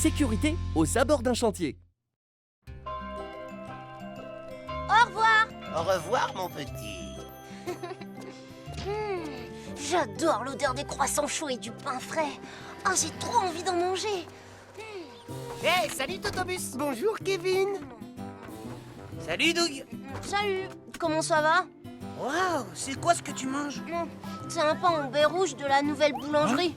sécurité aux abords d'un chantier. Au revoir. Au revoir, mon petit. J'adore l'odeur des croissants chauds et du pain frais. Ah, j'ai trop envie d'en manger. Hey, salut Totobus. Bonjour Kevin. Salut Doug. Salut, comment ça va? Waouh, c'est quoi ce que tu manges? C'est un pain au beurre rouge de la nouvelle boulangerie.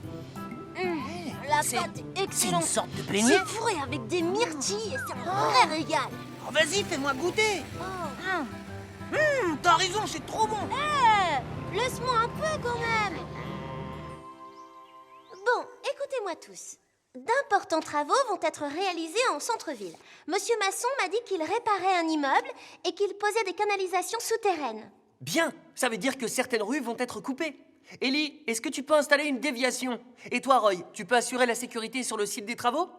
La c'est- pâte est C'est une excellente. sorte de beignet. C'est fourré avec des myrtilles et c'est un vrai régal. Oh, vas-y, fais-moi goûter. Oh. T'as raison, c'est trop bon. Laisse-moi un peu quand même. Bon, écoutez-moi tous. D'importants travaux vont être réalisés en centre-ville. Monsieur Masson m'a dit qu'il réparait un immeuble et qu'il posait des canalisations souterraines. Bien, ça veut dire que certaines rues vont être coupées. Ellie, est-ce que tu peux installer une déviation? Et toi, Roy, tu peux assurer la sécurité sur le site des travaux?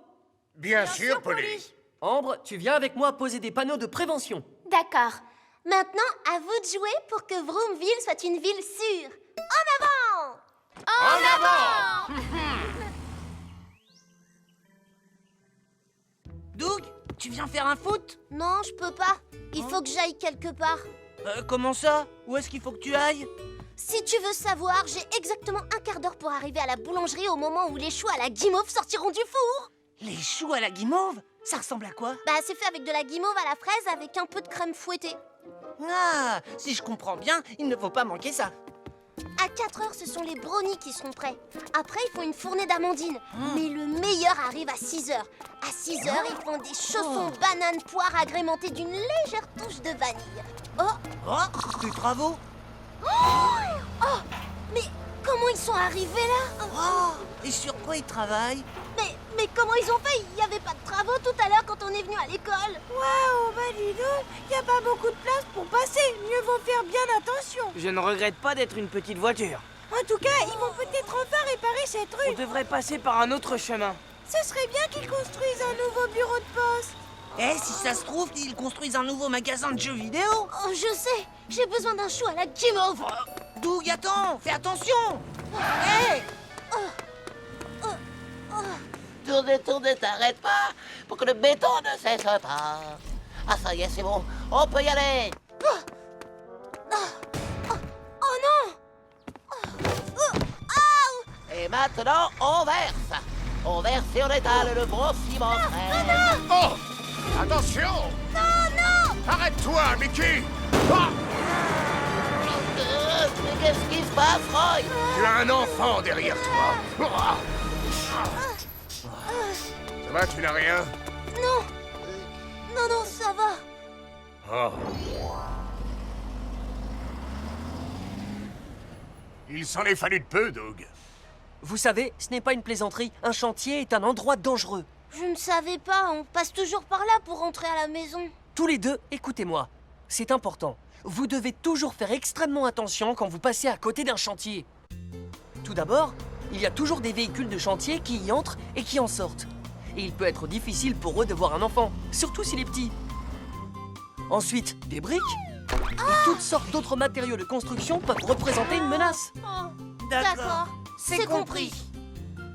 Bien sûr, Polly. Ambre, tu viens avec moi poser des panneaux de prévention. D'accord. Maintenant, à vous de jouer pour que Vroomville soit une ville sûre. En avant! En avant! Doug, tu viens faire un foot? Non, je peux pas. Il faut que j'aille quelque part. Comment ça? Où est-ce qu'il faut que tu ailles? Si tu veux savoir, j'ai exactement un quart d'heure pour arriver à la boulangerie au moment où les choux à la guimauve sortiront du four. Les choux à la guimauve? Ça ressemble à quoi? Bah, c'est fait avec de la guimauve à la fraise avec un peu de crème fouettée. Ah, si je comprends bien, il ne faut pas manquer ça. À 4 heures, ce sont les brownies qui seront prêts. Après, ils font une fournée d'amandines. Mais le meilleur arrive à 6 heures. À 6 heures, ils font des chaussons bananes poires agrémentés d'une légère touche de vanille. Oh, des travaux? Oh, mais comment ils sont arrivés là? Oh, et sur quoi ils travaillent? Mais comment ils ont fait? Il n'y avait pas de travaux tout à l'heure quand on est venu à l'école. Waouh, bah dis donc, y a pas beaucoup de place pour passer. Mieux vaut faire bien attention. Je ne regrette pas d'être une petite voiture. En tout cas, ils vont peut-être enfin réparer cette On rue. devrait passer par un autre chemin. Ce serait bien qu'ils construisent un nouveau bureau de poste. Eh, si ça se trouve, ils construisent un nouveau magasin de jeux vidéo. Oh, je sais, j'ai besoin d'un chou à la guimauve. Doug, attends, fais attention. Hé! Tournez, tournez, t'arrêtes pas pour que le béton ne cesse pas. Ah, ça y est, c'est bon, on peut y aller. Oh non! Et maintenant, on verse. On verse et on étale le bon ciment frais. Oh! Attention! Non! Arrête-toi, Mickey! Ah! Mais qu'est-ce qui se passe, Roy? Tu as un enfant derrière toi. Ah! Ça va, tu n'as rien? Non! Non, ça va. Oh. Il s'en est fallu de peu, Doug. Vous savez, ce n'est pas une plaisanterie. Un chantier est un endroit dangereux. Je ne savais pas, on passe toujours par là pour rentrer à la maison. Tous les deux, écoutez-moi. C'est important. Vous devez toujours faire extrêmement attention quand vous passez à côté d'un chantier. Tout d'abord, il y a toujours des véhicules de chantier qui y entrent et qui en sortent. Et il peut être difficile pour eux de voir un enfant, surtout s'il est petit. Ensuite, des briques et toutes sortes d'autres matériaux de construction peuvent représenter une menace. D'accord, c'est compris.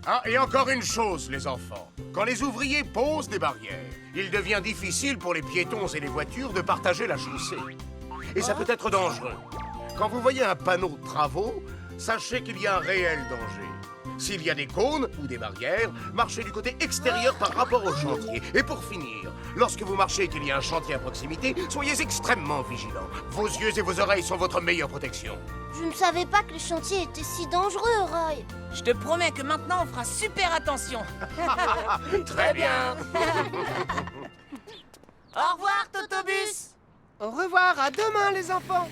Ah, et encore une chose, les enfants. Quand les ouvriers posent des barrières, il devient difficile pour les piétons et les voitures de partager la chaussée. Et ça peut être dangereux. Quand vous voyez un panneau de travaux, sachez qu'il y a un réel danger. S'il y a des cônes ou des barrières, marchez du côté extérieur par rapport au chantier. Et pour finir, lorsque vous marchez et qu'il y a un chantier à proximité, soyez extrêmement vigilants. Vos yeux et vos oreilles sont votre meilleure protection. Je ne savais pas que le chantier était si dangereux, Roy. Je te promets que maintenant, on fera super attention. Très bien. Au revoir, Totobus. Au revoir, à demain les enfants.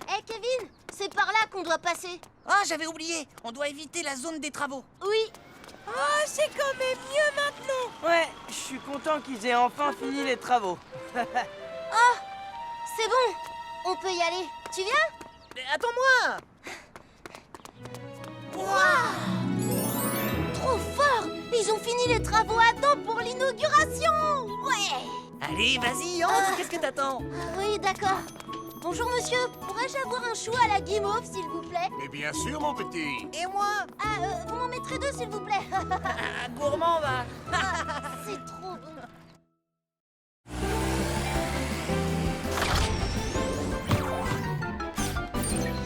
Hé, Kevin, c'est par là qu'on doit passer. Ah, j'avais oublié. On doit éviter la zone des travaux. Oui. Oh, c'est quand même mieux maintenant. Ouais, je suis content qu'ils aient enfin fini les travaux. C'est bon, on peut y aller. Tu viens? Mais attends-moi. Trop fort! Ils ont fini les travaux à temps pour l'inauguration! Ouais! Allez, vas-y, entre. Qu'est-ce que t'attends? Oui, d'accord. Bonjour monsieur, pourrais-je avoir un chou à la guimauve s'il vous plaît? Mais bien sûr, mon petit. Et moi? Ah, vous m'en mettrez 2 s'il vous plaît. Ah, gourmand, va. C'est trop bon.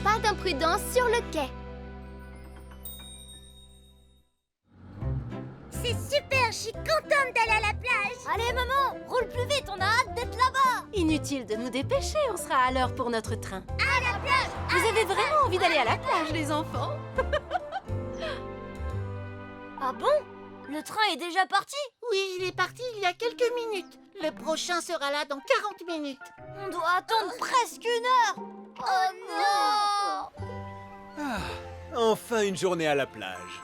Pas d'imprudence sur le quai. C'est super, je suis contente d'aller à la plage. Allez maman, roule plus vite, on a hâte d'être là-bas. Inutile de nous dépêcher, on sera à l'heure pour notre train. À la plage. Vous avez vraiment envie d'aller à la plage, les enfants? Ah bon? Le train est déjà parti? Oui, il est parti il y a quelques minutes. Le prochain sera là dans 40 minutes. On doit attendre presque 1 heure. Oh non! Enfin une journée à la plage.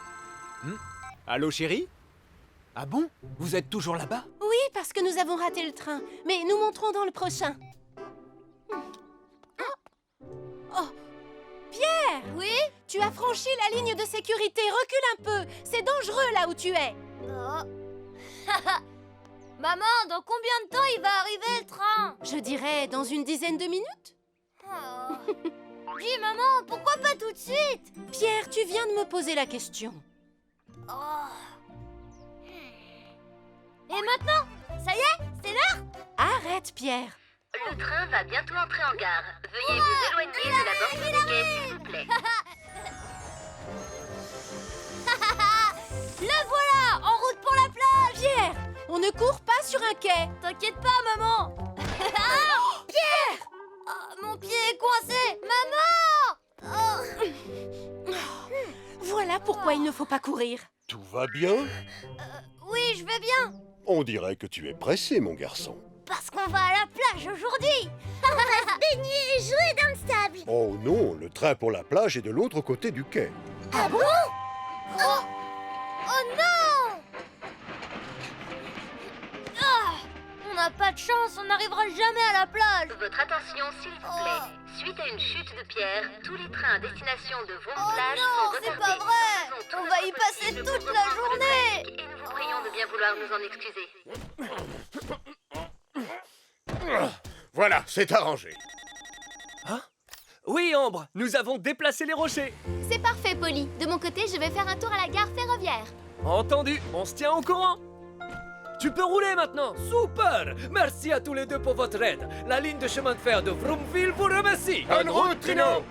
Allô chérie? Ah bon? Vous êtes toujours là-bas? Oui, parce que nous avons raté le train. Mais nous monterons dans le prochain. Oh! Pierre! Oui? Tu as franchi la ligne de sécurité. Recule un peu. C'est dangereux là où tu es. Maman, dans combien de temps il va arriver le train? Je dirais dans une dizaine de minutes. Dis maman, pourquoi pas tout de suite? Pierre, tu viens de me poser la question. Et maintenant? Ça y est? C'est l'heure? Arrête, Pierre. Le train va bientôt entrer en gare. Veuillez vous éloigner de la bordure du quai, s'il vous plaît. Le voilà! En route pour la plage! Pierre, on ne court pas sur un quai. T'inquiète pas, maman! Pierre! Mon pied est coincé! Maman! Voilà pourquoi il ne faut pas courir. Tout va bien? Oui, je vais bien! On dirait que tu es pressé, mon garçon. Parce qu'on va à la plage aujourd'hui! On va se baigner et jouer dans le sable! Oh non, le train pour la plage est de l'autre côté du quai. Ah bon? Oh non! On n'a pas de chance, on n'arrivera jamais à la plage! Votre attention, s'il vous plaît. Suite à une chute de pierre, tous les trains à destination de Vaux-Plage sont non, retardés. c'est pas vrai! Nous faisons tout On notre va y passer possible toute pour la reprendre le journée! trafic Et nous vous prions de bien vouloir nous en excuser. Voilà, c'est arrangé. Oui, Ambre, nous avons déplacé les rochers. C'est parfait, Polly. De mon côté, je vais faire un tour à la gare ferroviaire. Entendu, on se tient au courant. Tu peux rouler maintenant. Super! Merci à tous les deux pour votre aide. La ligne de chemin de fer de Vroomville vous remercie. Bonne route, Trino!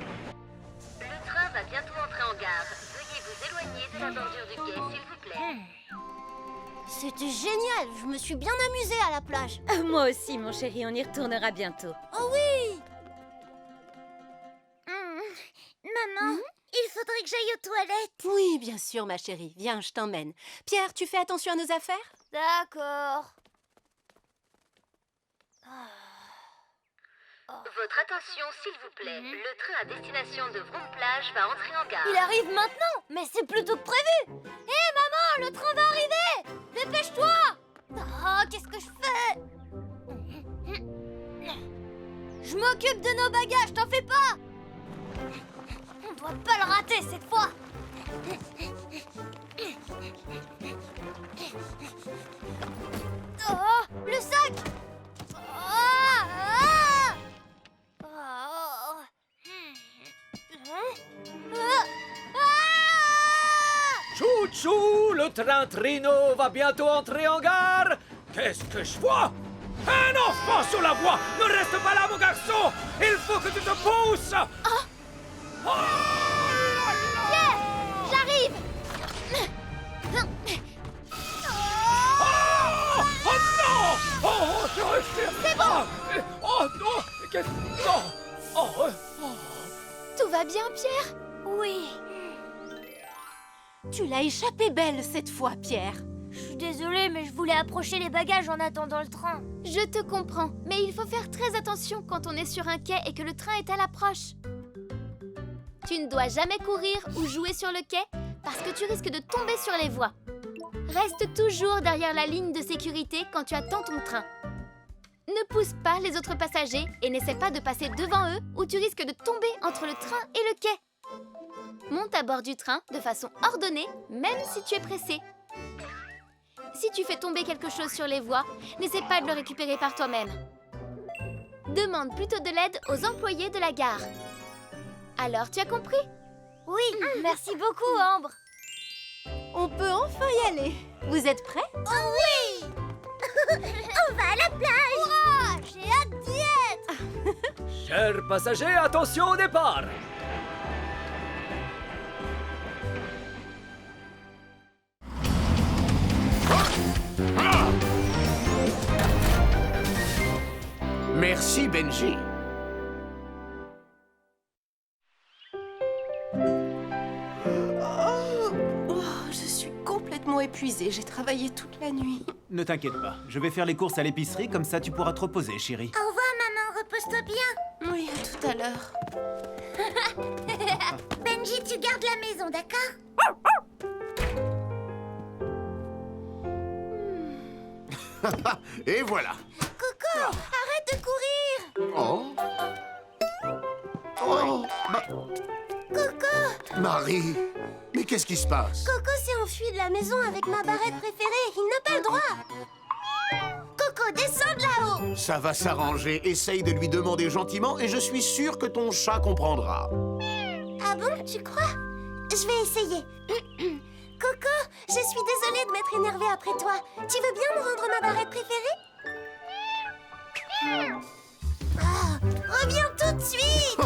Le train va bientôt entrer en gare. Veuillez vous éloigner de la bordure du quai, s'il vous plaît. C'était génial, je me suis bien amusée à la plage. Moi aussi, mon chéri, on y retournera bientôt. Oh oui! Maman, il faudrait que j'aille aux toilettes. Oui, bien sûr, ma chérie. Viens, je t'emmène. Pierre, tu fais attention à nos affaires? D'accord. Votre attention, s'il vous plaît. Le train à destination de Vroom-Plage va entrer en gare. Il arrive maintenant, mais c'est plus tôt que prévu. Hé maman, le train va arriver. Dépêche-toi. Ah, qu'est-ce que je fais? Je m'occupe de nos bagages, t'en fais pas. On doit pas le rater cette fois. Oh, le sac. Chouchou, le train Trino va bientôt entrer en gare. Qu'est-ce que je vois? Un enfant sur la voie! Ne reste pas là, mon garçon! Il faut que tu te pousses! Oh là là! J'arrive. Oh non! Oh, je respire! C'est bon! Oh non! Qu'est-ce... Non! Oh, Tout va bien, Pierre? Oui. Tu l'as échappé belle cette fois, Pierre. Je suis désolée, mais je voulais approcher les bagages en attendant le train. Je te comprends, mais il faut faire très attention quand on est sur un quai et que le train est à l'approche. Tu ne dois jamais courir ou jouer sur le quai parce que tu risques de tomber sur les voies. Reste toujours derrière la ligne de sécurité quand tu attends ton train. Ne pousse pas les autres passagers et n'essaie pas de passer devant eux ou tu risques de tomber entre le train et le quai. Monte à bord du train de façon ordonnée, même si tu es pressé. Si tu fais tomber quelque chose sur les voies, n'essaie pas de le récupérer par toi-même. Demande plutôt de l'aide aux employés de la gare. Alors, tu as compris? Oui, merci beaucoup, Ambre. On peut enfin y aller. Vous êtes prêts? Oh oui. On va à la plage. Hurrah, j'ai hâte d'y être. Chers passagers, attention au départ! Merci, Benji. Je suis complètement épuisée. J'ai travaillé toute la nuit. Ne t'inquiète pas, je vais faire les courses à l'épicerie, comme ça tu pourras te reposer, chérie. Au revoir, maman. Repose-toi bien. Oui, à tout à l'heure. Benji, tu gardes la maison, d'accord? Et voilà. Coco, arrête de courir. Oh. Oh. Coco, Marie, mais qu'est-ce qui se passe? Coco s'est enfui de la maison avec ma barrette préférée. Il n'a pas le droit. Coco, descends de là-haut. Ça va s'arranger. Essaye de lui demander gentiment et je suis sûr que ton chat comprendra. Ah bon, tu crois? Je vais essayer. Coco, je suis désolée de m'être énervée après toi. Tu veux bien me rendre ma barrette préférée? Ah, reviens tout de suite.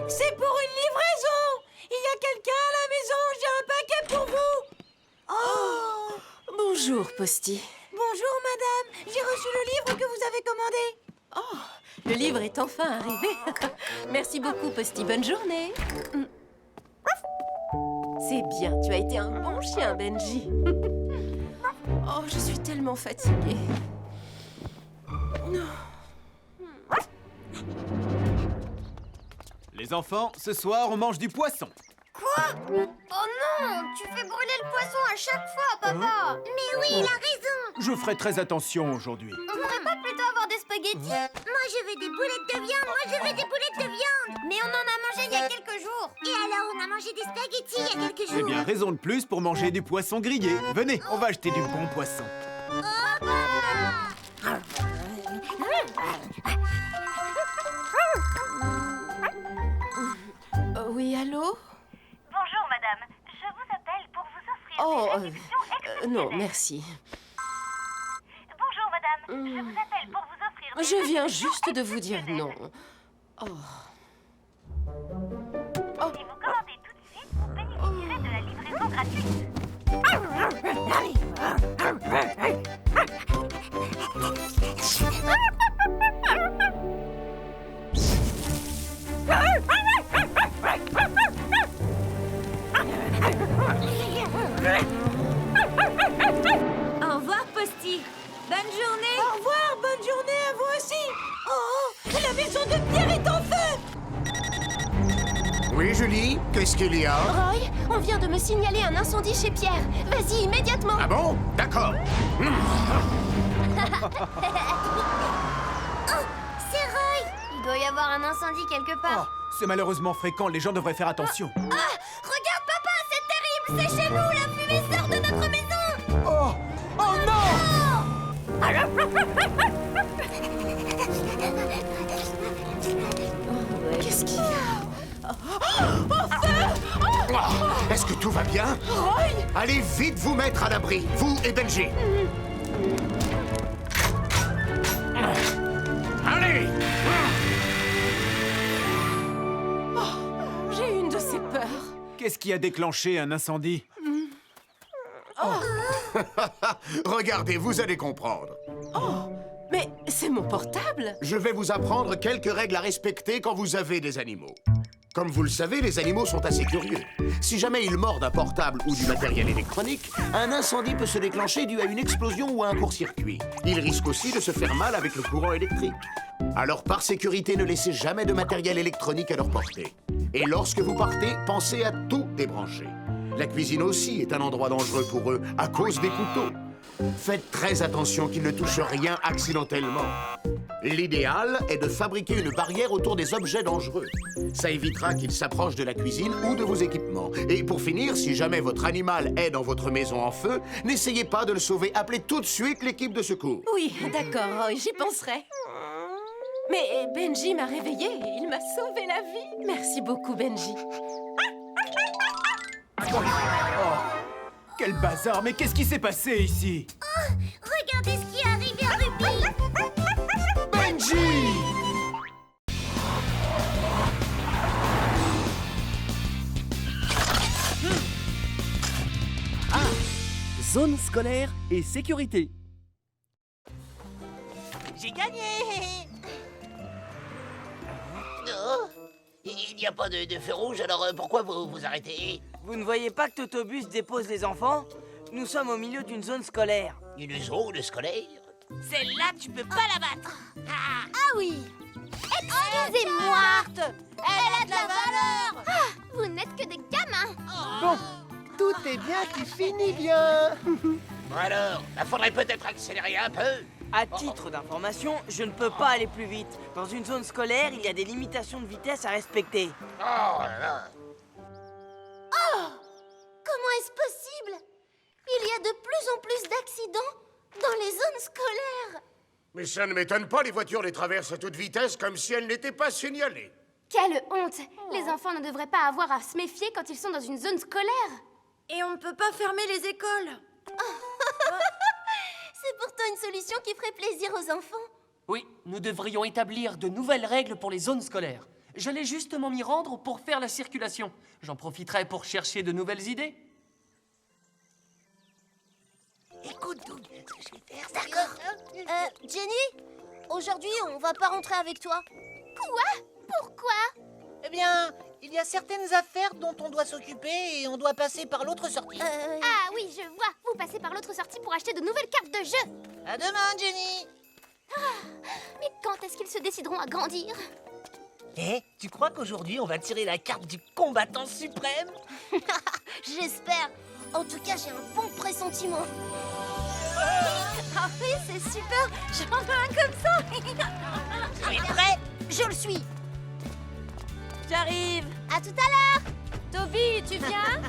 C'est pour une livraison. Il y a quelqu'un à la maison. J'ai un paquet pour vous. Oh. Bonjour, Posty. Bonjour, madame. J'ai reçu le livre que vous avez commandé. Oh, le livre est enfin arrivé. Merci beaucoup, Posty. Bonne journée. C'est bien, tu as été un bon chien, Benji. Oh, je suis tellement fatiguée. Les enfants, ce soir, on mange du poisson. Quoi? Oh non, tu fais brûler le poisson à chaque fois, papa. Mais oui, il a raison. Je ferai très attention aujourd'hui. On pourrait pas plutôt avoir des spaghettis? Moi, je veux des boulettes de viande. Moi, je veux des boulettes de viande. Mais on en a mangé il y a quelques jours. Et alors, on a mangé des spaghettis il y a quelques jours. Eh bien, raison de plus pour manger du poisson grillé. Venez, on va acheter du bon poisson. Oui, allô? Bonjour madame, je vous appelle pour vous offrir Oh, des réductions exceptionnelles. non, merci. Bonjour madame, je vous appelle pour vous offrir des Je viens réductions juste de vous dire non. Oh. Si vous commandez tout de suite, vous bénéficierez de la livraison gratuite. Au revoir, Posty. Bonne journée. Au revoir, bonne journée à vous aussi. Oh, la maison de Pierre est en feu. Oui, Julie, qu'est-ce qu'il y a? Roy, on vient de me signaler un incendie chez Pierre. Vas-y, immédiatement. Ah bon? D'accord. Oh, c'est Roy. Il doit y avoir un incendie quelque part. C'est malheureusement fréquent, les gens devraient faire attention. Ah, regarde, papa, c'est terrible. C'est chez nous, la fumée sort de notre maison. Oh! Oh non! Qu'est-ce qu'il y a? Est-ce que tout va bien? Allez vite vous mettre à l'abri, vous et Benji. Allez! J'ai une de ces peurs. Qu'est-ce qui a déclenché un incendie? Regardez, vous allez comprendre. Oh, mais c'est mon portable. Je vais vous apprendre quelques règles à respecter quand vous avez des animaux. Comme vous le savez, les animaux sont assez curieux. Si jamais ils mordent un portable ou du matériel électronique, un incendie peut se déclencher dû à une explosion ou à un court-circuit. Ils risquent aussi de se faire mal avec le courant électrique. Alors, par sécurité, ne laissez jamais de matériel électronique à leur portée. Et lorsque vous partez, pensez à tout débrancher. La cuisine aussi est un endroit dangereux pour eux à cause des couteaux. Faites très attention qu'il ne touche rien accidentellement. L'idéal est de fabriquer une barrière autour des objets dangereux. Ça évitera qu'il s'approche de la cuisine ou de vos équipements. Et pour finir, si jamais votre animal est dans votre maison en feu, n'essayez pas de le sauver. Appelez tout de suite l'équipe de secours. Oui, d'accord, j'y penserai. Mais Benji m'a réveillée et il m'a sauvé la vie. Merci beaucoup, Benji. Quel bazar, mais qu'est-ce qui s'est passé ici? Regardez ce qui est arrivé à Ruby. Benji! Zone scolaire et sécurité. J'ai gagné! Oh, il n'y a pas de feu rouge, alors pourquoi vous vous arrêtez? Vous ne voyez pas que Totobus dépose les enfants? Nous sommes au milieu d'une zone scolaire. Une zone scolaire? Celle-là, tu peux pas la battre! Ah oui. Excusez-moi. Elle a de la valeur! Vous n'êtes que des gamins. Bon, tout est bien qui finit bien. Bon alors, faudrait peut-être accélérer un peu. À titre d'information, je ne peux pas aller plus vite. Dans une zone scolaire, il y a des limitations de vitesse à respecter. Oh là là. Comment est-ce possible? Il y a de plus en plus d'accidents dans les zones scolaires. Mais ça ne m'étonne pas, les voitures les traversent à toute vitesse comme si elles n'étaient pas signalées. Quelle honte. Les enfants ne devraient pas avoir à se méfier quand ils sont dans une zone scolaire. Et on ne peut pas fermer les écoles. C'est pourtant une solution qui ferait plaisir aux enfants. Oui, nous devrions établir de nouvelles règles pour les zones scolaires. J'allais justement m'y rendre pour faire la circulation. J'en profiterai pour chercher de nouvelles idées. Écoute, Doug, ce que je vais faire, D'accord. Jenny, aujourd'hui, on va pas rentrer avec toi. Quoi? Pourquoi? Eh bien, il y a certaines affaires dont on doit s'occuper et on doit passer par l'autre sortie. Ah oui, je vois. Vous passez par l'autre sortie pour acheter de nouvelles cartes de jeu. À demain, Jenny! Mais quand est-ce qu'ils se décideront à grandir? Eh, tu crois qu'aujourd'hui, on va tirer la carte du combattant suprême? J'espère. En tout cas, j'ai un bon pressentiment. Ah oui, c'est super. J'en veux un comme ça. Tu es prêt? Je le suis. J'arrive. À tout à l'heure. Toby, tu viens?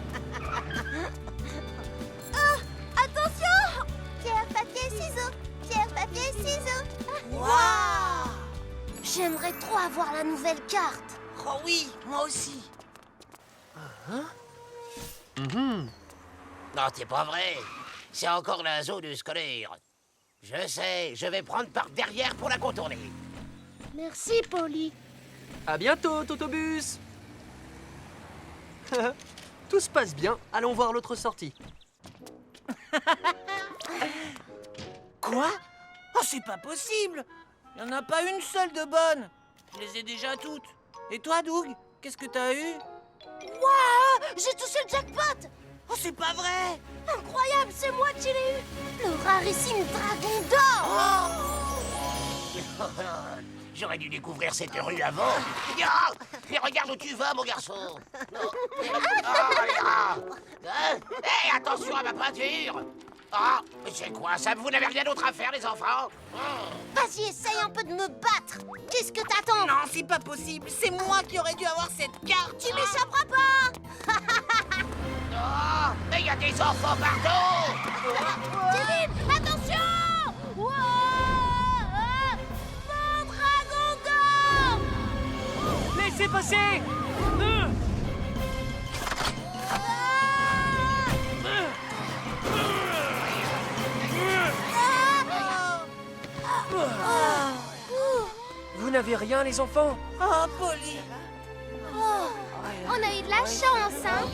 Attention. Pierre, papier, ciseaux. Pierre, papier, ciseaux. Waouh! J'aimerais trop avoir la nouvelle carte. Oh oui, moi aussi. Non, c'est pas vrai. C'est encore la zone scolaire. Je sais, je vais prendre par derrière pour la contourner. Merci, Polly. À bientôt, Totobus. Tout se passe bien. Allons voir l'autre sortie. Quoi? Oh, c'est pas possible! Il n'y en a pas une seule de bonne. Je les ai déjà toutes. Et toi, Doug? Qu'est-ce que t'as eu? Waouh, j'ai touché le jackpot. Oh, c'est pas vrai! Incroyable, c'est moi qui l'ai eu. Le rarissime dragon d'or. J'aurais dû découvrir cette rue avant. Ah, mais regarde où tu vas, mon garçon. Hé, attention à ma peinture. Ah, mais c'est quoi ça? Vous n'avez rien d'autre à faire, les enfants? Vas-y, essaye un peu de me battre. Qu'est-ce que t'attends? Non, c'est pas possible. C'est moi qui aurais dû avoir cette carte. Tu m'échapperas pas. Oh, mais il y a des enfants partout. Dylan, attention. Wow. Mon dragon d'or. Laissez passer. Vous n'avez rien, les enfants? Oh, Polly! On a eu de la chance, hein?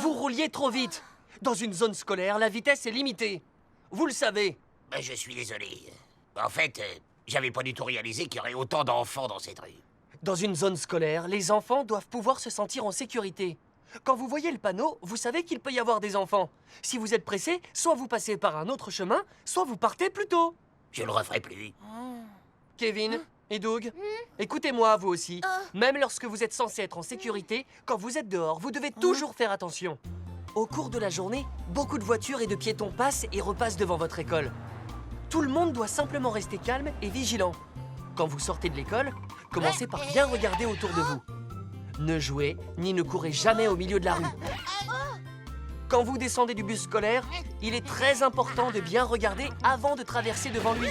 Vous rouliez trop vite. Dans une zone scolaire, la vitesse est limitée. Vous le savez. Ben, je suis désolé. En fait, j'avais pas du tout réalisé qu'il y aurait autant d'enfants dans cette rue. Dans une zone scolaire, les enfants doivent pouvoir se sentir en sécurité. Quand vous voyez le panneau, vous savez qu'il peut y avoir des enfants. Si vous êtes pressé, soit vous passez par un autre chemin, soit vous partez plus tôt. Je le referai plus. Kevin et Doug, écoutez-moi, vous aussi. Même lorsque vous êtes censé être en sécurité, quand vous êtes dehors, vous devez toujours faire attention. Au cours de la journée, beaucoup de voitures et de piétons passent et repassent devant votre école. Tout le monde doit simplement rester calme et vigilant. Quand vous sortez de l'école, commencez par bien regarder autour de vous. Ne jouez ni ne courez jamais au milieu de la rue. Quand vous descendez du bus scolaire, il est très important de bien regarder avant de traverser devant lui.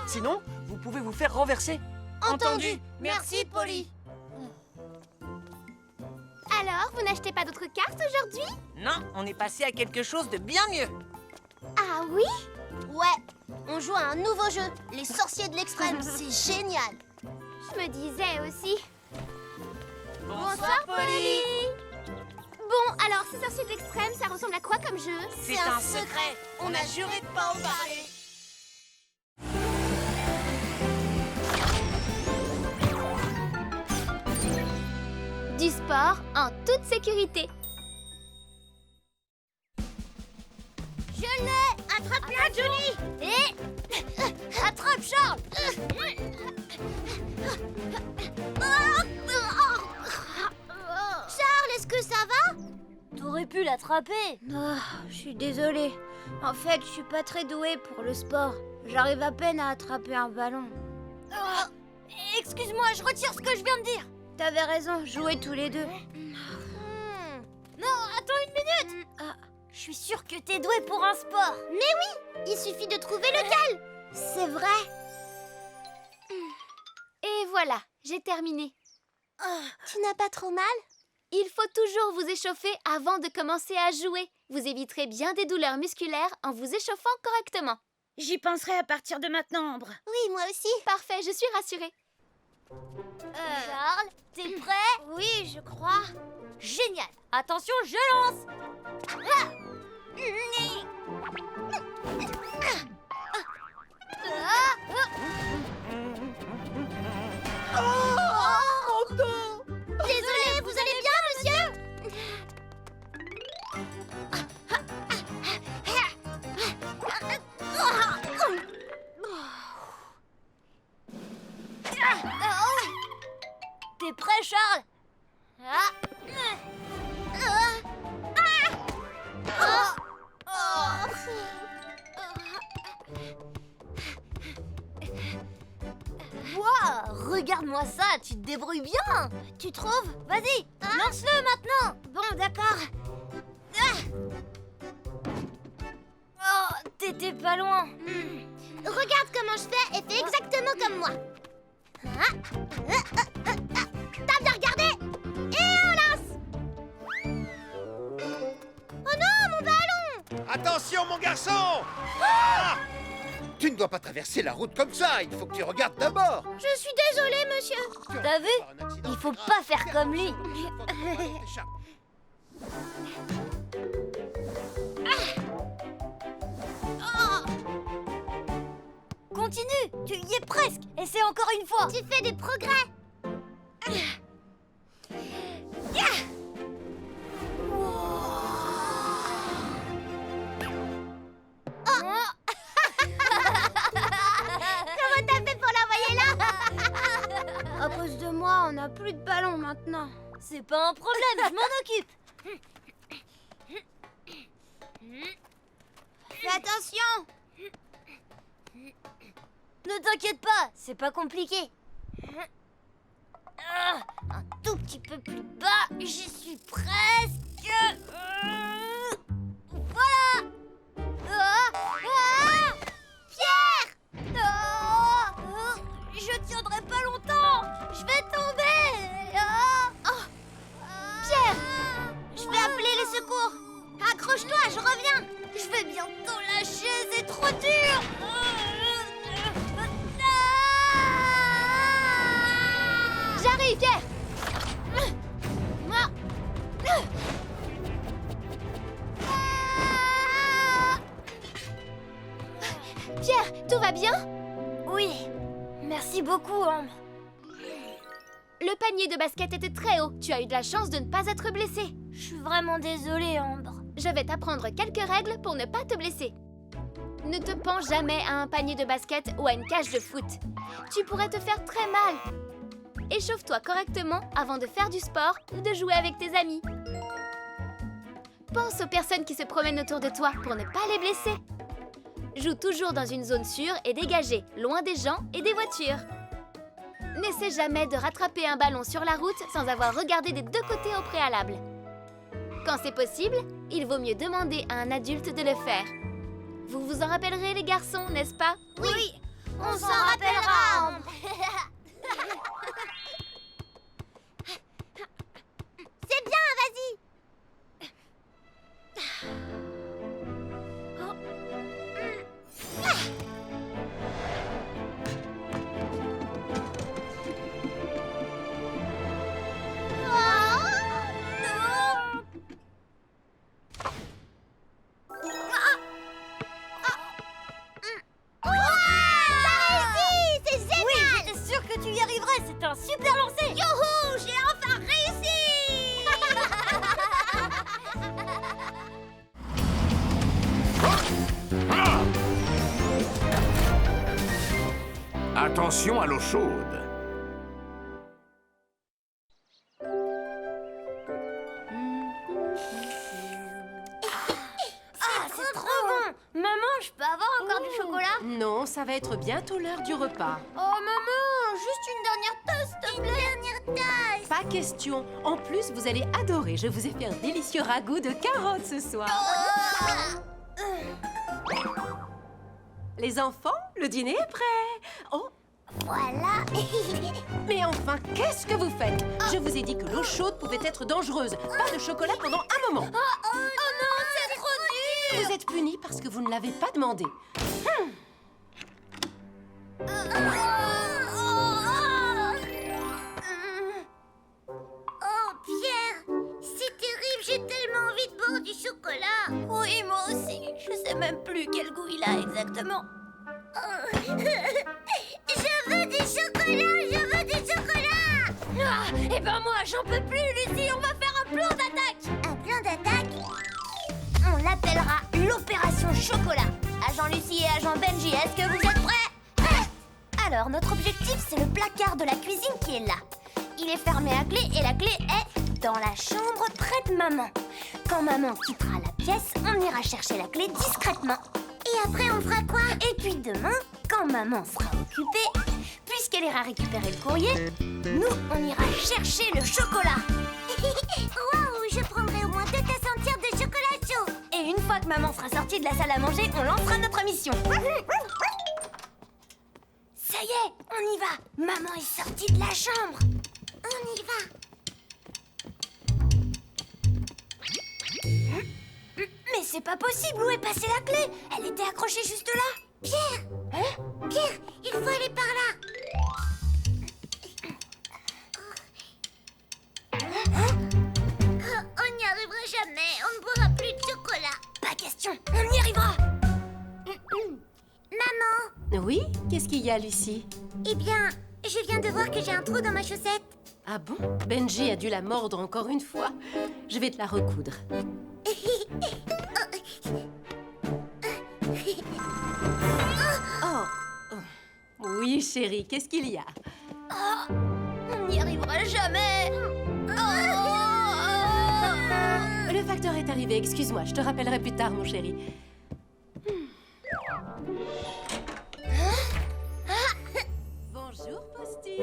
Sinon, vous pouvez vous faire renverser. Entendu. Merci, Polly. Alors, vous n'achetez pas d'autres cartes aujourd'hui? Non, on est passé à quelque chose de bien mieux. Ah oui? Ouais, on joue à un nouveau jeu, les sorciers de l'extrême. C'est génial. Je me disais aussi. Bonsoir, Polly. Bon, alors, ces sorciers de l'extrême, ça ressemble à quoi comme jeu? C'est un secret. On a juré de pas en parler. Du sport en toute sécurité. Je l'ai. Attrape-la, Johnny. Et attrape Charles. Charles, est-ce que ça va? T'aurais pu l'attraper. Oh, je suis désolée. En fait, je suis pas très douée pour le sport. J'arrive à peine à attraper un ballon. Excuse-moi, je retire ce que je viens de dire. T'avais raison, jouez tous les deux. Non, attends une minute. Je suis sûre que t'es douée pour un sport. Mais oui, il suffit de trouver lequel. C'est vrai. Et voilà, j'ai terminé. Tu n'as pas trop mal? Il faut toujours vous échauffer avant de commencer à jouer. Vous éviterez bien des douleurs musculaires en vous échauffant correctement. J'y penserai à partir de maintenant, Ambre. Oui, moi aussi. Parfait, je suis rassurée. Charles, t'es prêt? Oui, je crois. Génial. Attention, je lance. Désolé, vous allez bien, monsieur? T'es prêt, Charles? Wow, regarde-moi ça, tu te débrouilles bien. Tu trouves? Vas-y, lance-le maintenant. Bon, d'accord. Oh, t'étais pas loin. Regarde comment je fais et fais exactement comme moi. T'as bien regardé? Et on lance. Oh non, mon ballon! Attention, mon garçon! Ah! Tu ne dois pas traverser la route comme ça. Il faut que tu regardes d'abord. Je suis désolée, monsieur. T'as vu? Il faut pas faire comme lui. Continue, tu y es presque. Essaie encore une fois. Tu fais des progrès. Comment t'as fait pour l'envoyer là? À cause de moi, on n'a plus de ballon maintenant. C'est pas un problème, je m'en occupe. Fais attention! Ne t'inquiète pas, c'est pas compliqué. Un tout petit peu plus bas, j'y suis presque. Voilà. Pierre! Je tiendrai pas longtemps. Je vais tomber. Pierre! Je vais appeler les secours. Accroche-toi, je reviens. Je vais bientôt lâcher, c'est trop dur. J'arrive, Pierre! Pierre, tout va bien? Oui, merci beaucoup, Ambre. Le panier de basket était très haut. Tu as eu de la chance de ne pas être blessé. Je suis vraiment désolée, Ambre. Je vais t'apprendre quelques règles pour ne pas te blesser. Ne te penche jamais à un panier de basket ou à une cage de foot. Tu pourrais te faire très mal. Échauffe-toi correctement avant de faire du sport ou de jouer avec tes amis. pense aux personnes qui se promènent autour de toi pour ne pas les blesser. Joue toujours dans une zone sûre et dégagée, loin des gens et des voitures. N'essaie jamais de rattraper un ballon sur la route sans avoir regardé des deux côtés au préalable. Quand c'est possible, il vaut mieux demander à un adulte de le faire. Vous vous en rappellerez, les garçons, n'est-ce pas? Oui, on s'en rappellera. C'est bien, vas-y. C'est un super lancer! Youhou, j'ai enfin réussi! Attention à l'eau chaude. Ah, c'est trop bon! Maman, je peux avoir encore du chocolat? Non, ça va être bientôt l'heure du repas. Oh maman, juste une dernière tasse, s'il te plaît. Une dernière tasse. Pas question. En plus, vous allez adorer. Je vous ai fait un délicieux ragoût de carottes ce soir. Les enfants, le dîner est prêt. Oh, voilà. mais enfin, qu'est-ce que vous faites? Je vous ai dit que l'eau chaude pouvait être dangereuse. Pas de chocolat pendant un moment. Oh non, c'est trop dur. Vous êtes punis parce que vous ne l'avez pas demandé. Oh, Pierre, c'est terrible, j'ai tellement envie de boire du chocolat. Oui, moi aussi, je sais même plus quel goût il a exactement. Je veux du chocolat, je veux du chocolat. Ah, eh ben moi, j'en peux plus, Lucie, on va faire un plan d'attaque! Un plan d'attaque? On l'appellera l'opération chocolat. Agent Lucie et agent Benji, est-ce que vous êtes prêts? Alors, notre objectif, c'est le placard de la cuisine qui est là. Il est fermé à clé et la clé est dans la chambre près de maman. Quand maman quittera la pièce, on ira chercher la clé discrètement. Et après, on fera quoi? Et puis demain, quand maman sera occupée, puisqu'elle ira récupérer le courrier, nous, on ira chercher le chocolat. Waouh, je prendrai au moins 2 tasses entières de chocolat chaud. Et une fois que maman sera sortie de la salle à manger, on lancera notre mission. Ça y est, on y va. Maman est sortie de la chambre. On y va. Mais c'est pas possible, où est passée la clé? Elle était accrochée juste là. Pierre! Hein? Pierre, il faut aller par là. On n'y arrivera jamais, on ne boira plus de chocolat. Pas question, on y arrivera. Maman! Oui? Qu'est-ce qu'il y a, Lucie? Eh bien, je viens de voir que j'ai un trou dans ma chaussette. Ah bon? Benji a dû la mordre encore une fois. Je vais te la recoudre. Oh. Oui, chérie, qu'est-ce qu'il y a? Oh, on n'y arrivera jamais. Le facteur est arrivé, excuse-moi, je te rappellerai plus tard, mon chéri. Bonjour, Posty.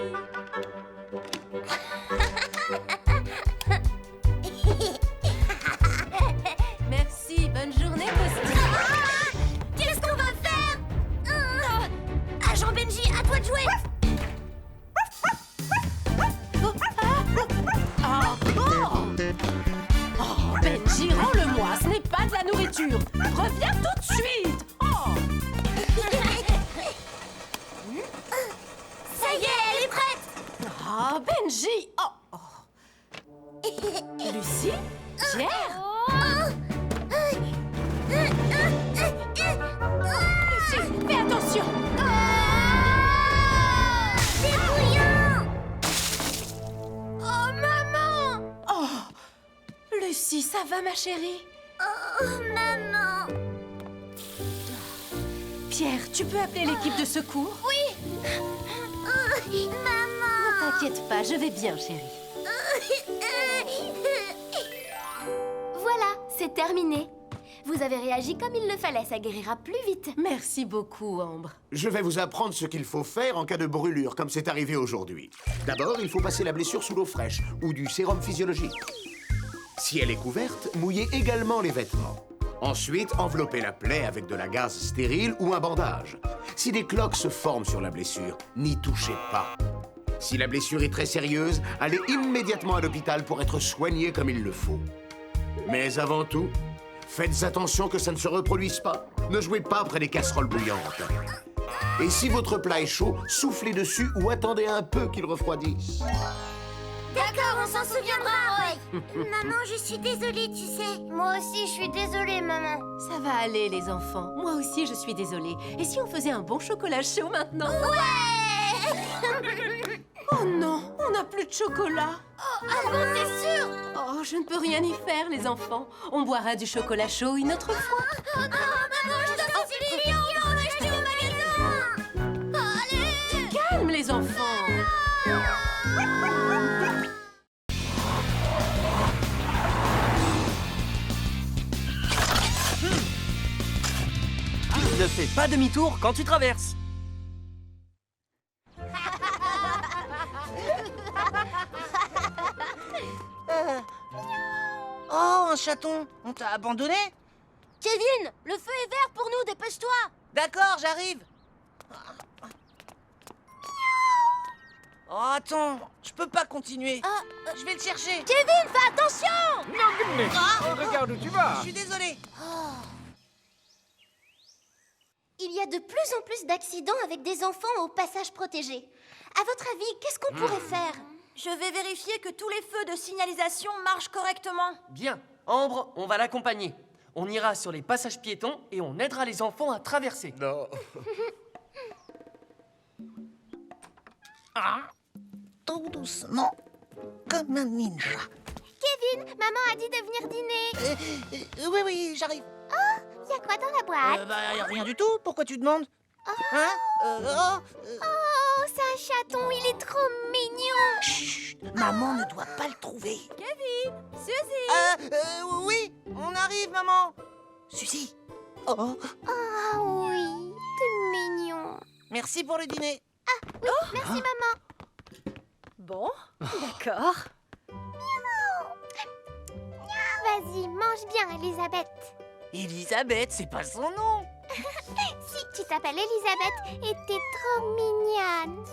Merci, bonne journée, Posty. Qu'est-ce qu'on va faire? Agent Benji, à toi de jouer. Oh, Benji, rends-le-moi, ce n'est pas de la nourriture. Reviens tout de suite. Oh. Ça y est, elle est prête. Oh, Benji. Oh. Lucie? Pierre? Lucie, fais attention. C'est bouillant. Oh, maman. Oh, Lucie, ça va, ma chérie? Oh, maman. Pierre, tu peux appeler l'équipe de secours? Oui. Maman. Ne t'inquiète pas, je vais bien, chérie. Voilà, c'est c'est terminé. Vous avez réagi comme il le fallait, ça guérira plus vite. Merci beaucoup, Ambre. Je vais vous apprendre ce qu'il faut faire en cas de brûlure, comme c'est arrivé aujourd'hui. D'abord, il faut passer la blessure sous l'eau fraîche ou du sérum physiologique. Si elle est couverte, mouillez également les vêtements. Ensuite, enveloppez la plaie avec de la gaze stérile ou un bandage. Si des cloques se forment sur la blessure, n'y touchez pas. Si la blessure est très sérieuse, allez immédiatement à l'hôpital pour être soigné comme il le faut. Mais avant tout, faites attention que ça ne se reproduise pas. Ne jouez pas près des casseroles bouillantes. Et si votre plat est chaud, soufflez dessus ou attendez un peu qu'il refroidisse. D'accord, on s'en souviendra, Roy. Maman, je suis désolée, tu sais. Moi aussi, je suis désolée, maman. Ça va aller, les enfants. Moi aussi, je suis désolée. Et si on faisait un bon chocolat chaud maintenant? Ouais. Oh non, on n'a plus de chocolat. Oh, ah bon, t'es sûre? Oh, je ne peux rien y faire, les enfants. On boira du chocolat chaud une autre fois. Oh non, maman, je t'en supplie, on va acheter au magasin. Allez. Calme, les enfants. Ne fais pas demi-tour quand tu traverses. Oh, un chaton. On t'a abandonné? Kevin, le feu est vert pour nous, dépêche-toi. D'accord, j'arrive. Oh, attends, je peux pas continuer. Je vais le chercher. Kevin, fais attention. Regarde où tu vas. Je suis désolé. Il y a de plus en plus d'accidents avec des enfants au passage protégé. À votre avis, qu'est-ce qu'on pourrait faire? Je vais vérifier que tous les feux de signalisation marchent correctement. Bien. Ambre, on va l'accompagner. On ira sur les passages piétons et on aidera les enfants à traverser. Non. Tout doucement, comme un ninja. Kevin, maman a dit de venir dîner. Oui, j'arrive. Oh, y a quoi dans la boîte? Y a rien du tout. Pourquoi tu demandes? Hein? Oh, c'est un chaton, il est trop mignon. Chut, maman ne doit pas le trouver. Kevin, Suzy. Oui, on arrive, maman. Suzy. Oh, Ah oui, t'es mignon. merci pour le dîner. Merci maman. Bon, d'accord. Vas-y, mange bien, Elisabeth. Elisabeth, c'est pas son nom. Si, tu t'appelles Elisabeth et t'es trop mignonne.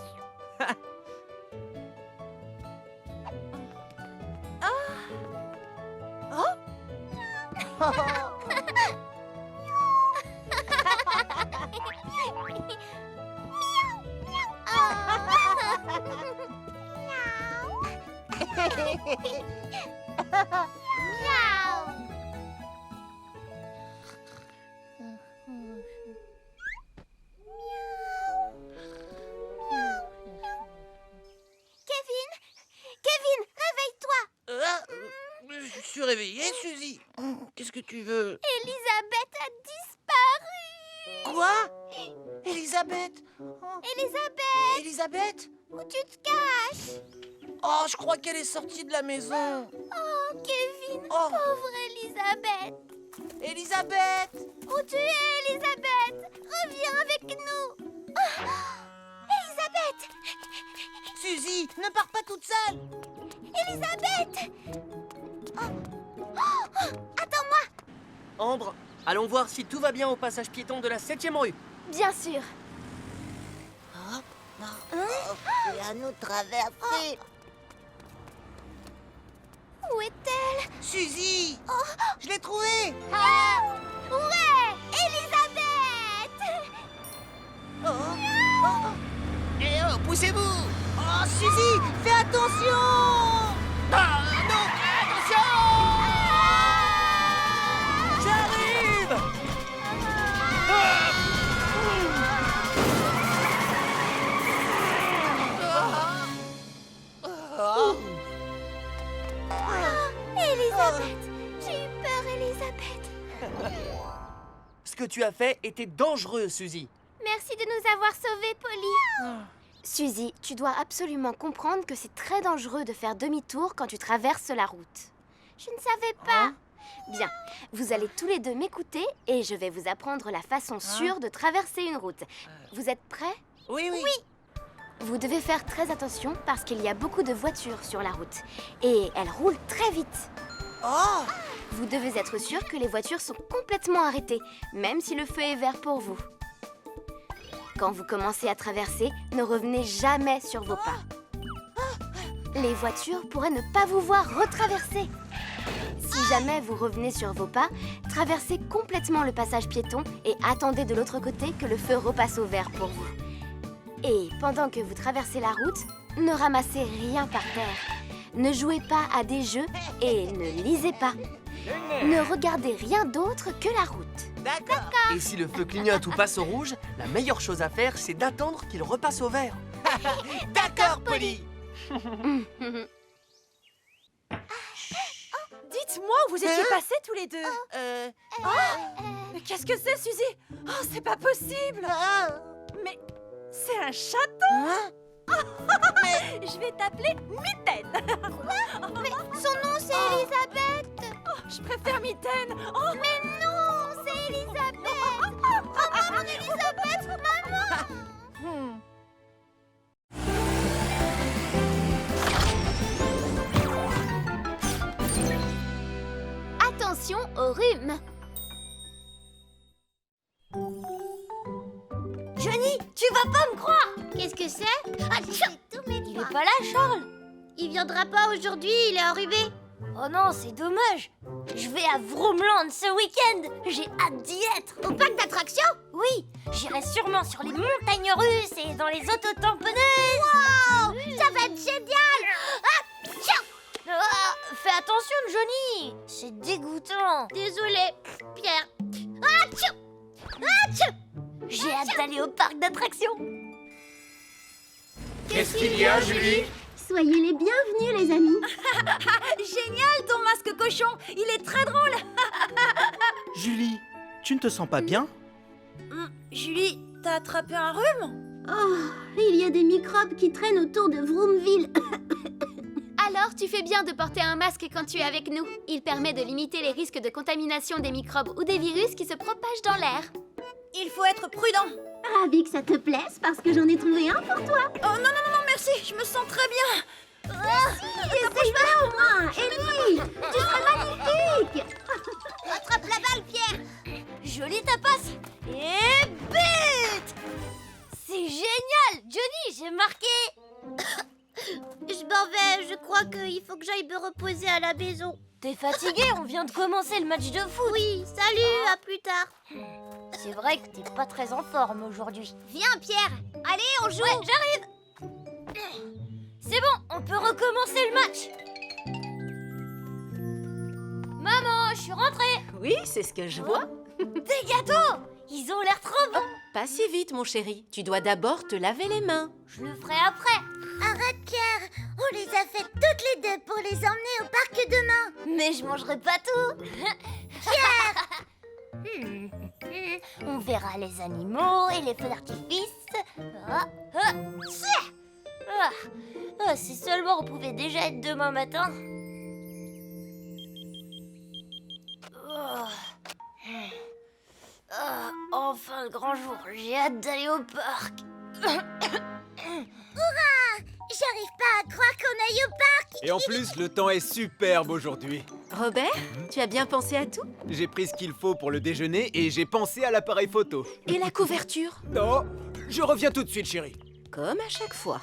Miaou. Kevin, réveille-toi. Je suis réveillé, Suzy. Qu'est-ce que tu veux? Elisabeth a disparu. Quoi? Elisabeth? Elisabeth? Où tu te caches? Oh, je crois qu'elle est sortie de la maison. Oh, Kevin, Oh. pauvre Elisabeth. Elisabeth! Où tu es, Elisabeth? Reviens avec nous. Elisabeth! Suzy, ne pars pas toute seule. Elisabeth! Attends-moi. Ambre, allons voir si tout va bien au passage piéton de la 7e rue. Bien sûr. Et à nous traverser. Où est-elle? Suzy! Je l'ai trouvée! Ouais! Elisabeth! Eh oh, poussez-vous! Oh, Suzy, fais attention! Ah, non, attention! J'arrive! Elisabeth! J'ai eu peur, Elisabeth. Ce que tu as fait était dangereux, Suzy. Merci de nous avoir sauvés, Polly. Suzy, tu dois absolument comprendre que c'est très dangereux de faire demi-tour quand tu traverses la route. Je ne savais pas. Bien, vous allez tous les deux m'écouter et je vais vous apprendre la façon sûre de traverser une route. Vous êtes prêts? Oui. Vous devez faire très attention parce qu'il y a beaucoup de voitures sur la route et elles roulent très vite. Oh! Vous devez être sûr que les voitures sont complètement arrêtées, même si le feu est vert pour vous. Quand vous commencez à traverser, ne revenez jamais sur vos pas. Les voitures pourraient ne pas vous voir retraverser. Si jamais vous revenez sur vos pas, traversez complètement le passage piéton et attendez de l'autre côté que le feu repasse au vert pour vous. Et pendant que vous traversez la route, ne ramassez rien par terre. Ne jouez pas à des jeux et ne lisez pas. Ne regardez rien d'autre que la route. D'accord. Et si le feu clignote ou passe au rouge, la meilleure chose à faire, c'est d'attendre qu'il repasse au vert. D'accord, Polly. Dites-moi où vous étiez passés tous les deux. Mais qu'est-ce que c'est, Suzy? Oh, c'est pas possible. Mais c'est un château. Je vais t'appeler Mitaine. Mais son nom, c'est Elisabeth. Je préfère Mitaine. Oh. Mais non, c'est Elisabeth. Oh, maman, Elisabeth, maman. Attention au rhume. Johnny, tu vas pas me croire. Qu'est-ce que c'est? Il est pas là, Charles. Il viendra pas aujourd'hui, il est enrhumé. Oh non, c'est dommage. Je vais à Vroomland ce week-end. J'ai hâte d'y être. Au parc d'attractions? Oui, j'irai sûrement sur les montagnes russes et dans les autotamponneuses. Wow, ça va être génial. Ah, tiens. Fais attention, Johnny. C'est dégoûtant. Désolé, Pierre. Ah, tiens. Ah, tiens. J'ai hâte d'aller au parc d'attractions. Qu'est-ce qu'il y a, Julie? Soyez les bienvenus, les amis. Génial, ton masque cochon. Il est très drôle. Julie, tu ne te sens pas bien? Julie, t'as attrapé un rhume? Oh, il y a des microbes qui traînent autour de Vroomville. Alors, tu fais bien de porter un masque quand tu es avec nous. Il permet de limiter les risques de contamination des microbes ou des virus qui se propagent dans l'air. Il faut être prudent. Ravi que ça te plaise parce que j'en ai trouvé un pour toi. Oh non, merci, je me sens très bien. Essaye-le au moins, Ellie. Tu serais magnifique. Attrape la balle, Pierre. Jolie ta passe. Et but. C'est génial, Johnny, j'ai marqué. Je m'en vais, je crois qu'il faut que j'aille me reposer à la maison. T'es fatigué, on vient de commencer le match de foot. Oui, salut, à plus tard. C'est vrai que t'es pas très en forme aujourd'hui. Viens, Pierre. Allez, on joue. Ouais, j'arrive. C'est bon, on peut recommencer le match. Maman, je suis rentrée. Oui, c'est ce que je vois. Des gâteaux. Ils ont l'air trop bons. Pas si vite, mon chéri. Tu dois d'abord te laver les mains. Je le ferai après. Arrête, Pierre. On les a faites toutes les deux pour les emmener au parc demain. Mais je mangerai pas tout. Pierre. On verra les animaux et les feux d'artifice. Si seulement on pouvait déjà être demain matin. Enfin le grand jour, j'ai hâte d'aller au parc. Hurrah! J'arrive pas à croire qu'on aille au parc. Et en plus, le temps est superbe aujourd'hui. Robert, tu as bien pensé à tout? J'ai pris ce qu'il faut pour le déjeuner et j'ai pensé à l'appareil photo. Et la couverture? Non, je reviens tout de suite, chérie. Comme à chaque fois.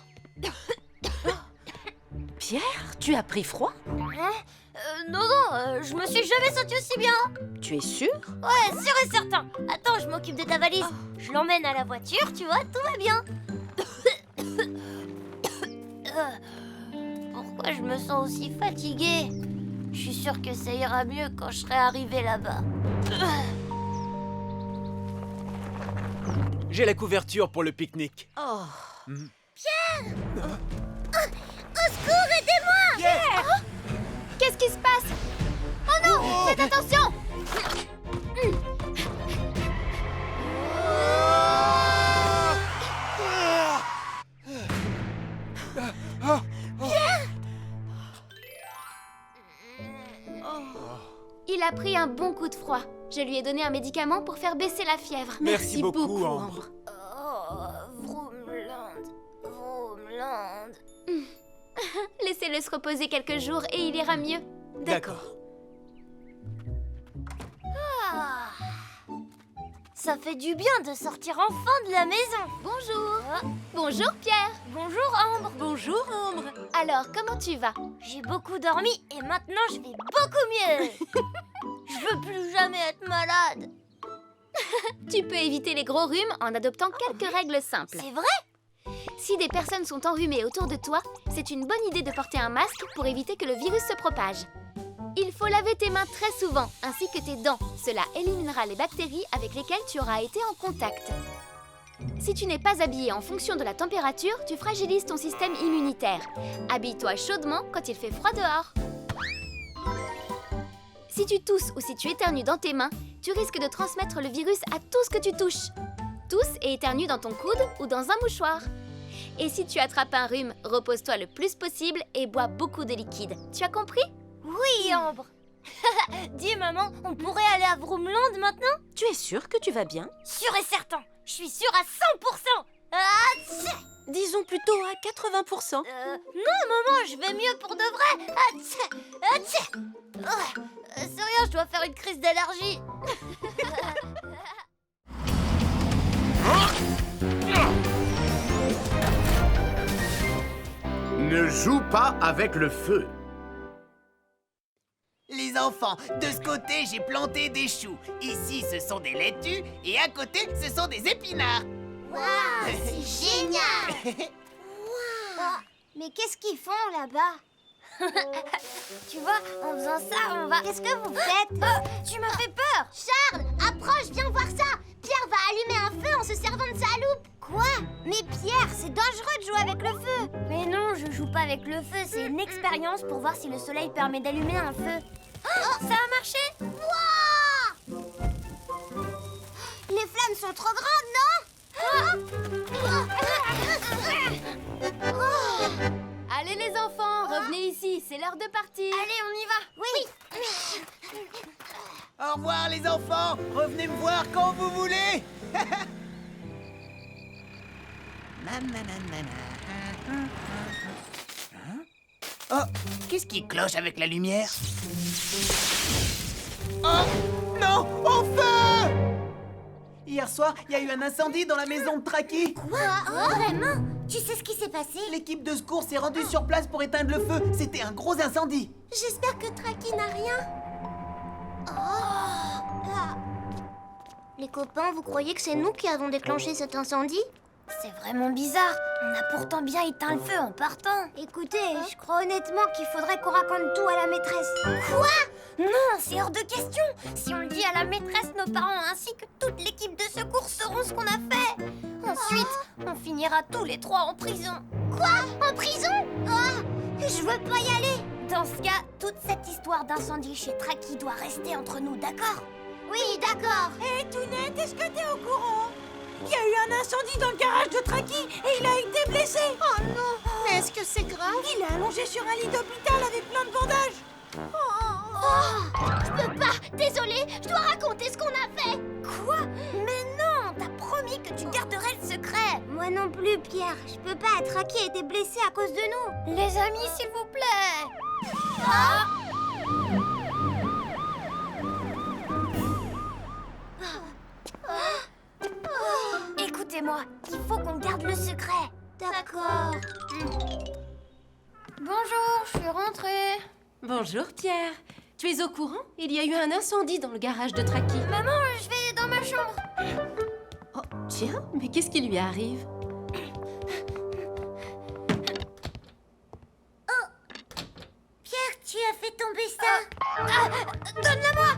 Pierre, tu as pris froid? Non, je me suis jamais sentie aussi bien. Tu es sûr? Ouais, sûr et certain. Attends, je m'occupe de ta valise. Je l'emmène à la voiture, tu vois, tout va bien. Pourquoi je me sens aussi fatiguée? Je suis sûre que ça ira mieux quand je serai arrivée là-bas. J'ai la couverture pour le pique-nique. Oh. Pierre! Au secours, aidez-moi! Pierre! Qu'est-ce qui se passe? Oh non! Faites attention! Il a pris un bon coup de froid. Je lui ai donné un médicament pour faire baisser la fièvre. Merci beaucoup, Ambre. Oh, Vroomland, Vroomland. Laissez-le se reposer quelques jours et il ira mieux. D'accord. Ah. Ça fait du bien de sortir enfin de la maison. Bonjour. Bonjour Pierre. Bonjour Ambre. Bonjour, Ambre. Alors, comment tu vas? J'ai beaucoup dormi et maintenant je vais beaucoup mieux. Je veux plus jamais être malade. Tu peux éviter les gros rhumes en adoptant quelques règles simples. C'est vrai? Si des personnes sont enrhumées autour de toi, c'est une bonne idée de porter un masque pour éviter que le virus se propage. Il faut laver tes mains très souvent, ainsi que tes dents. Cela éliminera les bactéries avec lesquelles tu auras été en contact. Si tu n'es pas habillé en fonction de la température, tu fragilises ton système immunitaire. Habille-toi chaudement quand il fait froid dehors. Si tu tousses ou si tu éternues dans tes mains, tu risques de transmettre le virus à tout ce que tu touches. Tousse et éternue dans ton coude ou dans un mouchoir. Et si tu attrapes un rhume, repose-toi le plus possible et bois beaucoup de liquide. Tu as compris? Oui, Ambre. Dis maman, on pourrait aller à Vroomland maintenant? Tu es sûre que tu vas bien? Sûr et certain. Je suis sûre à 100%. Ah, Disons plutôt à 80%. non, maman, je vais mieux pour de vrai. C'est rien, je dois faire une crise d'allergie. Ne joue pas avec le feu. Les enfants, de ce côté, j'ai planté des choux. Ici, ce sont des laitues. Et à côté, ce sont des épinards. Waouh, c'est génial. Wow. Mais qu'est-ce qu'ils font là-bas? Tu vois, en faisant ça, on va... Qu'est-ce que vous faites? Tu m'as fait peur. Charles, approche, viens voir ça. Pierre va allumer un feu en se servant de sa loupe. Quoi? Mais Pierre, c'est dangereux de jouer avec le feu. Mais non, je joue pas avec le feu, c'est une expérience pour voir si le soleil permet d'allumer un feu. Oh, ça a marché? Wow! Les flammes sont trop grandes, non? Allez les enfants, revenez ici, c'est l'heure de partir. Allez, on y va. Oui. Au revoir, les enfants. Revenez me voir quand vous voulez. Oh, qu'est-ce qui cloche avec la lumière? Oh, non, au feu! Hier soir, il y a eu un incendie dans la maison de Traki. Quoi? Vraiment? Tu sais ce qui s'est passé? L'équipe de secours s'est rendue sur place pour éteindre le feu. C'était un gros incendie. J'espère que Traki n'a rien. Les copains, vous croyez que c'est nous qui avons déclenché cet incendie? C'est vraiment bizarre. On a pourtant bien éteint le feu en partant. Écoutez, je crois honnêtement qu'il faudrait qu'on raconte tout à la maîtresse. Quoi? Non, c'est hors de question. Si on le dit à la maîtresse, nos parents ainsi que toute l'équipe de secours sauront ce qu'on a fait. Ensuite, on finira tous les trois en prison. Quoi? En prison? Je veux pas y aller. Dans ce cas, toute cette histoire d'incendie chez Traki doit rester entre nous, d'accord? Oui, d'accord. Hé, Tounette, est-ce que t'es au courant? Il y a eu un incendie dans le garage de Traki et il a été blessé. Oh non. Mais est-ce que c'est grave? Il est allongé sur un lit d'hôpital avec plein de bandages. Je peux pas. Désolée, je dois raconter ce qu'on a fait. Quoi? Mais non, t'as promis que tu garderais le secret. Moi non plus, Pierre. Je peux pas. Traki a été blessé à cause de nous. Les amis, s'il vous plaît. Écoutez-moi, il faut qu'on garde le secret. D'accord. Bonjour, je suis rentrée. Bonjour Pierre. Tu es au courant? Il y a eu un incendie dans le garage de Traki. Maman, je vais dans ma chambre. Oh, tiens, mais qu'est-ce qui lui arrive? Oh, Pierre, tu as fait tomber ça. Donne-la-moi.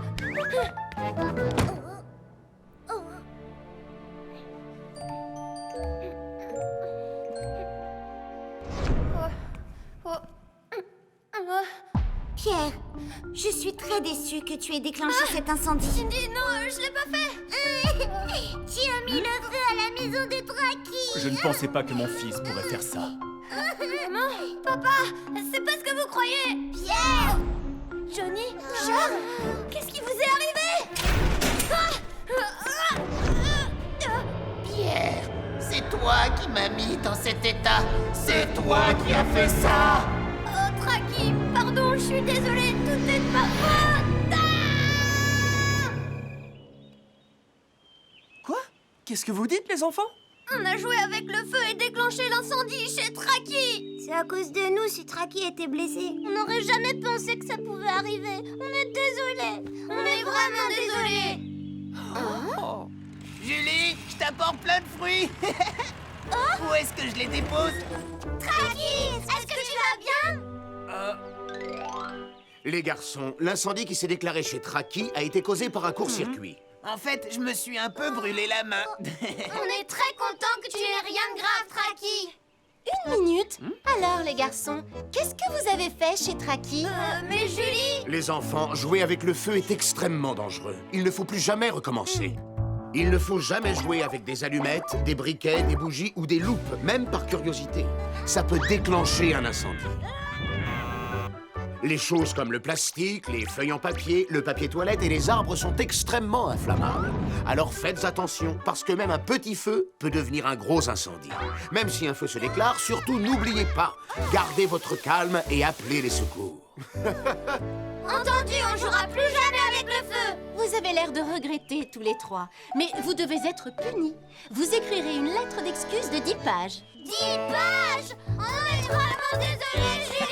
Pierre, je suis très déçue que tu aies déclenché cet incendie. Cindy, non, je l'ai pas fait. Tu as mis le feu à la maison de Traki. Je ne pensais pas que mon fils pourrait faire ça. Maman, papa, c'est pas ce que vous croyez. Pierre, Johnny, Charles, qu'est-ce qui vous est arrivé? Pierre, c'est toi qui m'as mis dans cet état. C'est toi qui as fait ça. Oh, Tracky, pardon, je suis désolée, tout est de ma faute. Quoi? Qu'est-ce que vous dites, les enfants? On a joué avec le feu et déclenché l'incendie chez Tracky. C'est à cause de nous si Tracky était blessé. On n'aurait jamais pensé que ça pouvait arriver. On est désolés. On est vraiment désolés. Julie, je t'apporte plein de fruits. Où est-ce que je les dépose? Tracky, est-ce que tu vas bien? Les garçons, l'incendie qui s'est déclaré chez Tracky a été causé par un court-circuit. En fait, je me suis un peu brûlé la main. On est très contents que tu n'aies rien de grave, Tracky. Une minute. Alors, les garçons, qu'est-ce que vous avez fait chez Tracky? Mais Julie... Les enfants, jouer avec le feu est extrêmement dangereux. Il ne faut plus jamais recommencer. Il ne faut jamais jouer avec des allumettes, des briquets, des bougies ou des loupes, même par curiosité. Ça peut déclencher un incendie. Les choses comme le plastique, les feuilles en papier, le papier toilette et les arbres sont extrêmement inflammables. Alors faites attention, parce que même un petit feu peut devenir un gros incendie. Même si un feu se déclare, surtout n'oubliez pas, gardez votre calme et appelez les secours. Entendu, on jouera plus jamais avec le feu. Vous avez l'air de regretter tous les trois, mais vous devez être punis. Vous écrirez une lettre d'excuse de 10 pages. 10 pages. On est vraiment désolés, Julie.